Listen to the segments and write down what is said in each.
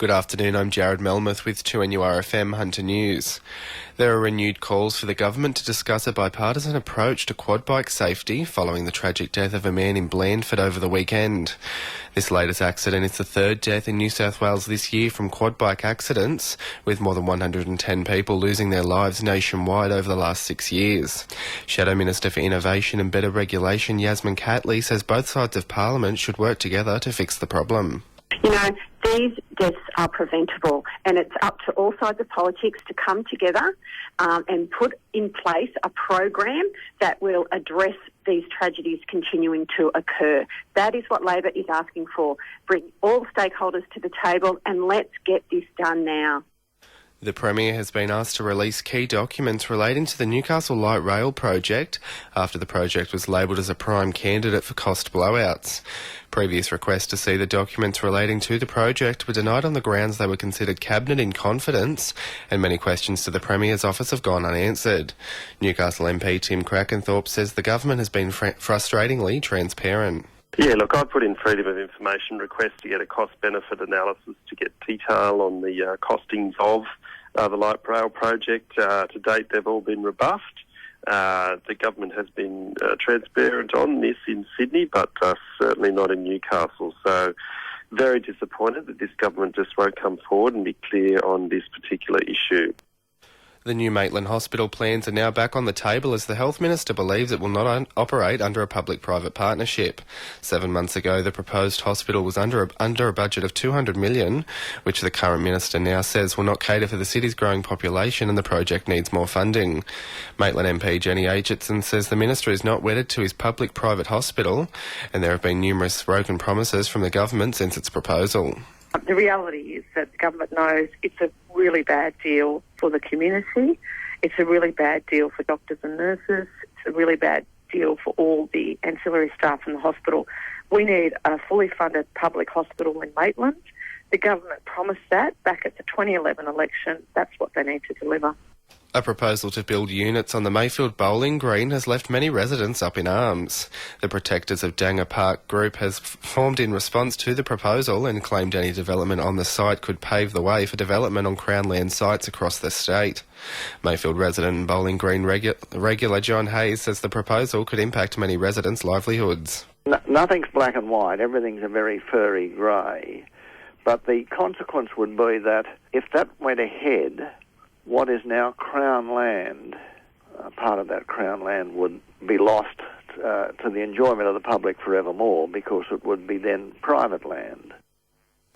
Good afternoon, I'm Jarrod Melmeth with 2NURFM Hunter News. There are renewed calls for the government to discuss a bipartisan approach to quad bike safety following the tragic death of a man in Blandford over the weekend. This latest accident is the third death in New South Wales this year from quad bike accidents, with more than 110 people losing their lives nationwide over the last 6 years. Shadow Minister for Innovation and Better Regulation Yasmin Catley says both sides of Parliament should work together to fix the problem. You know, these deaths are preventable, and it's up to all sides of politics to come together and put in place a program that will address these tragedies continuing to occur. That is what Labor is asking for. Bring all stakeholders to the table and let's get this done now. The Premier has been asked to release key documents relating to the Newcastle Light Rail project after the project was labelled as a prime candidate for cost blowouts. Previous requests to see the documents relating to the project were denied on the grounds they were considered cabinet in confidence, and many questions to the Premier's office have gone unanswered. Newcastle MP Tim Crackenthorpe says the government has been frustratingly transparent. Yeah, look, I put in freedom of information requests to get a cost-benefit analysis to get detail on the costings of the light rail project. To date, they've all been rebuffed. The government has been transparent on this in Sydney, but certainly not in Newcastle. So very disappointed that this government just won't come forward and be clear on this particular issue. The new Maitland Hospital plans are now back on the table as the Health Minister believes it will not operate under a public-private partnership. 7 months ago, the proposed hospital was under a budget of $200 million, which the current Minister now says will not cater for the city's growing population and the project needs more funding. Maitland MP Jenny Aitchison says the Minister is not wedded to his public-private hospital, and there have been numerous broken promises from the government since its proposal. The reality is that the government knows it's a really bad deal for the community. It's a really bad deal for doctors and nurses. It's a really bad deal for all the ancillary staff in the hospital. We need a fully funded public hospital in Maitland. The government promised that back at the 2011 election. That's what they need to deliver. A proposal to build units on the Mayfield bowling green has left many residents up in arms. The Protectors of Danga Park group has formed in response to the proposal and claimed any development on the site could pave the way for development on Crown land sites across the state. Mayfield resident and bowling green regular John Hayes says the proposal could impact many residents' livelihoods. Nothing's black and white, everything's a very furry grey. But the consequence would be that if that went ahead, what is now Crown land, part of that Crown land would be lost to the enjoyment of the public forevermore because it would be then private land.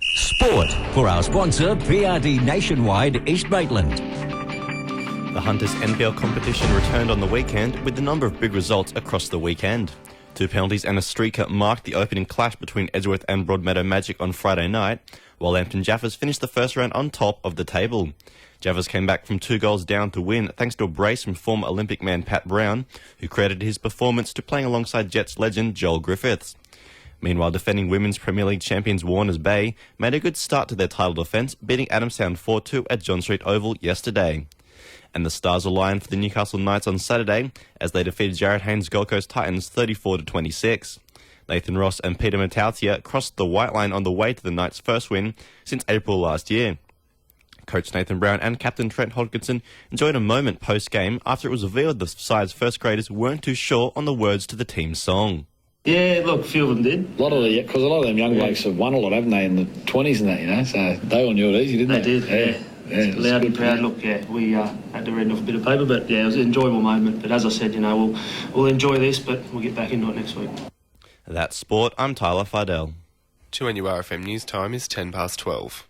Sport for our sponsor, PRD Nationwide East Maitland. The Hunters NBL competition returned on the weekend with a number of big results across the weekend. 2 penalties and a streaker marked the opening clash between Edgeworth and Broadmeadow Magic on Friday night, while Lambton Jaffers finished the first round on top of the table. Jaffers came back from 2 goals down to win thanks to a brace from former Olympic man Pat Brown, who credited his performance to playing alongside Jets legend Joel Griffiths. Meanwhile, defending Women's Premier League champions Warners Bay made a good start to their title defence, beating Adamstown 4-2 at John Street Oval yesterday. And the Stars aligned for the Newcastle Knights on Saturday as they defeated Jarrod Haynes' Gold Coast Titans 34-26. Nathan Ross and Peter Matautia crossed the white line on the way to the Knights' first win since April last year. Coach Nathan Brown and Captain Trent Hodkinson enjoyed a moment post-game after it was revealed the side's first graders weren't too sure on the words to the team's song. Yeah, look, a few of them did. Because a lot of them young blokes have won a lot, haven't they, in the 20s and that, you know, so they all knew it easy, didn't they? They did, yeah. Loud and proud. Look, yeah, we had to read off a bit of paper, but yeah, it was an enjoyable moment. But as I said, you know, we'll enjoy this, but we'll get back into it next week. That's sport. I'm Tyler Fardell. 2NURFM news time is 12:10.